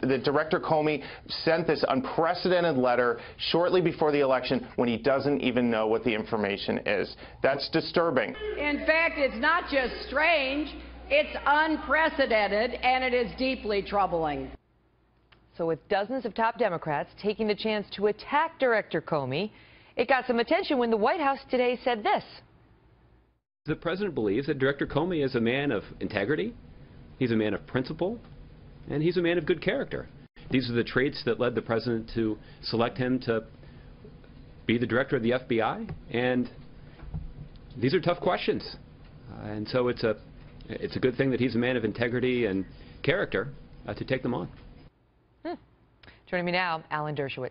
that Director Comey sent this unprecedented letter shortly before the election when he doesn't even know what the information is. That's disturbing. In fact, it's not just strange, it's unprecedented, and it is deeply troubling. So with dozens of top Democrats taking the chance to attack Director Comey, it got some attention when the White House today said this. The president believes that Director Comey is a man of integrity, he's a man of principle, and he's a man of good character. These are the traits that led the president to select him to be the director of the FBI, and these are tough questions. And so it's a good thing that he's a man of integrity and character to take them on. Joining me now, Alan Dershowitz,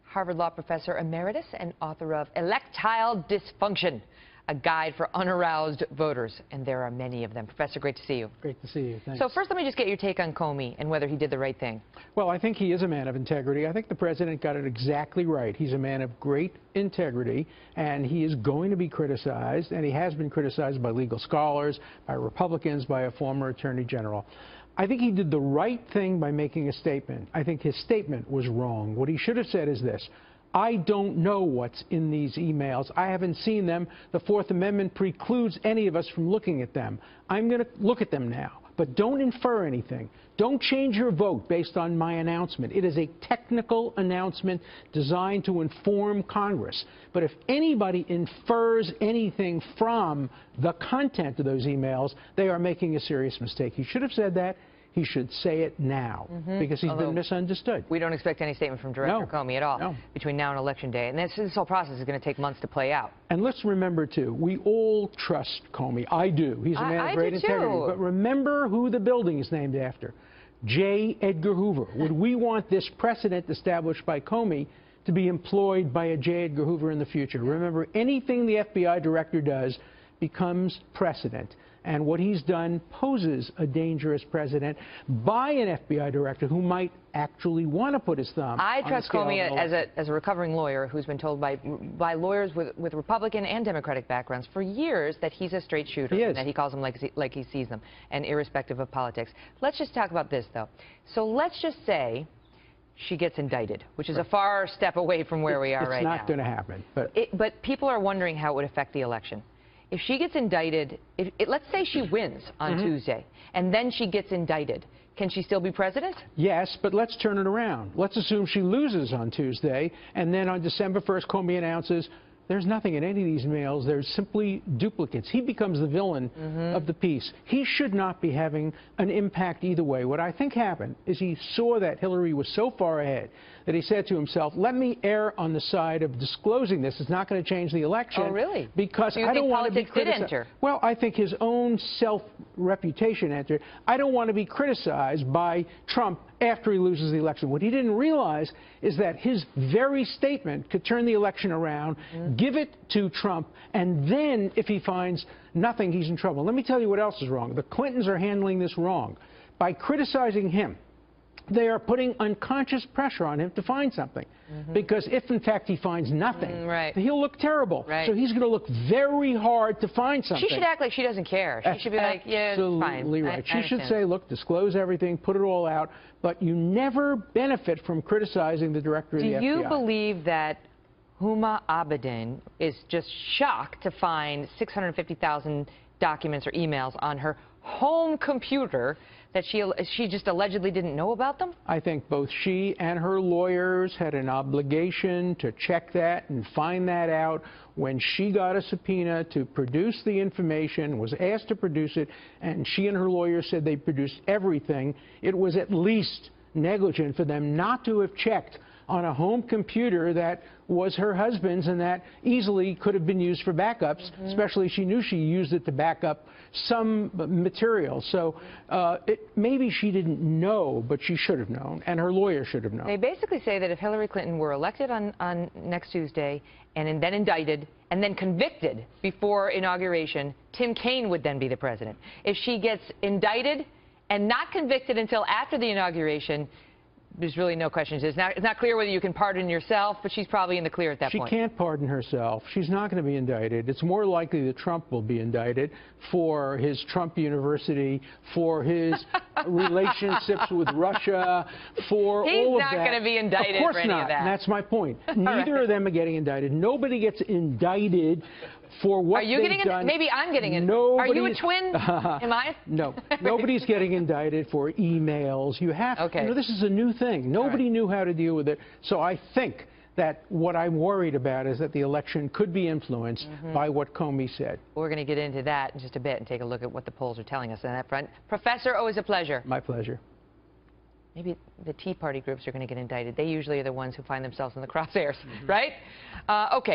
Harvard Law Professor Emeritus and author of Electile Dysfunction, a guide for unaroused voters, and there are many of them. Professor, great to see you. Great to see you. Thanks. So first, let me just get your take on Comey and whether he did the right thing. Well, I think he is a man of integrity. I think the president got it exactly right. He's a man of great integrity, and he is going to be criticized, and he has been criticized by legal scholars, by Republicans, by a former attorney general. I think he did the right thing by making a statement. I think his statement was wrong. What he should have said is this: I don't know what's in these emails. I haven't seen them. The Fourth Amendment precludes any of us from looking at them. I'm going to look at them now. But don't infer anything. Don't change your vote based on my announcement. It is a technical announcement designed to inform Congress. But if anybody infers anything from the content of those emails, they are making a serious mistake. He should have said that. He should say it now, because he's been misunderstood. We don't expect any statement from Director Comey at all between now and Election Day. And this whole process is going to take months to play out. And let's remember, too, we all trust Comey. I do. He's a man of great integrity. But remember who the building is named after. J. Edgar Hoover. Would we want this precedent established by Comey to be employed by a J. Edgar Hoover in the future? Remember, anything the FBI director does becomes precedent. And what he's done poses a dangerous precedent by an FBI director who might actually want to put his thumb on the scale. I trust Comey as a recovering lawyer who's been told by lawyers with Republican and Democratic backgrounds for years that he's a straight shooter and that he calls them like he sees them, and irrespective of politics. Let's just talk about this, though. So let's just say she gets indicted, which is a far step away from where we are right now. It's not going to happen. But people are wondering how it would affect the election. If she gets indicted, let's say she wins on Tuesday, and then she gets indicted, can she still be president? Yes, but let's turn it around. Let's assume she loses on Tuesday, and then on December 1st, Comey announces there's nothing in any of these mails. There's simply duplicates. He becomes the villain of the piece. He should not be having an impact either way. What I think happened is he saw that Hillary was so far ahead that he said to himself, let me err on the side of disclosing this. It's not going to change the election. Oh, really? Because I don't want to be criticized. Well, I think his own self-reputation entered. I don't want to be criticized by Trump after he loses the election. What he didn't realize is that his very statement could turn the election around, give it to Trump, and then if he finds nothing, he's in trouble. Let me tell you what else is wrong. The Clintons are handling this wrong. By criticizing him, they are putting unconscious pressure on him to find something. Because if, in fact, he finds nothing, he'll look terrible. So he's going to look very hard to find something. She should act like she doesn't care. She should be like, yeah, it's fine. Absolutely right. She should say, look, disclose everything, put it all out, but you never benefit from criticizing the director of the FBI. Do you believe that Huma Abedin is just shocked to find 650,000 documents or emails on her home computer that she just allegedly didn't know about them? I think both she and her lawyers had an obligation to check that and find that out when she got a subpoena to produce the information, was asked to produce it, and she and her lawyers said they produced everything. It was at least negligent for them not to have checked on a home computer that was her husband's and that easily could have been used for backups, especially she knew she used it to back up some material. So maybe she didn't know, but she should have known, and her lawyer should have known. They basically say that if Hillary Clinton were elected on next Tuesday and then indicted and then convicted before inauguration, Tim Kaine would then be the president. If she gets indicted and not convicted until after the inauguration, there's really no question. It's not clear whether you can pardon yourself, but she's probably in the clear at that point. She can't pardon herself. She's not going to be indicted. It's more likely that Trump will be indicted for his Trump University, for his relationships with Russia, for all of that. He's not going to be indicted for any of that. And that's my point. Neither of them are getting indicted. Nobody gets indicted for what they've done. Maybe I'm getting indicted. Are you a twin? Am I? No. Nobody's getting indicted for emails. You have to. You know, this is a new thing. Nobody knew how to deal with it. So I think that what I'm worried about is that the election could be influenced by what Comey said. We're going to get into that in just a bit and take a look at what the polls are telling us on that front. Professor, always a pleasure. My pleasure. Maybe the Tea Party groups are going to get indicted. They usually are the ones who find themselves in the crosshairs, right? Okay.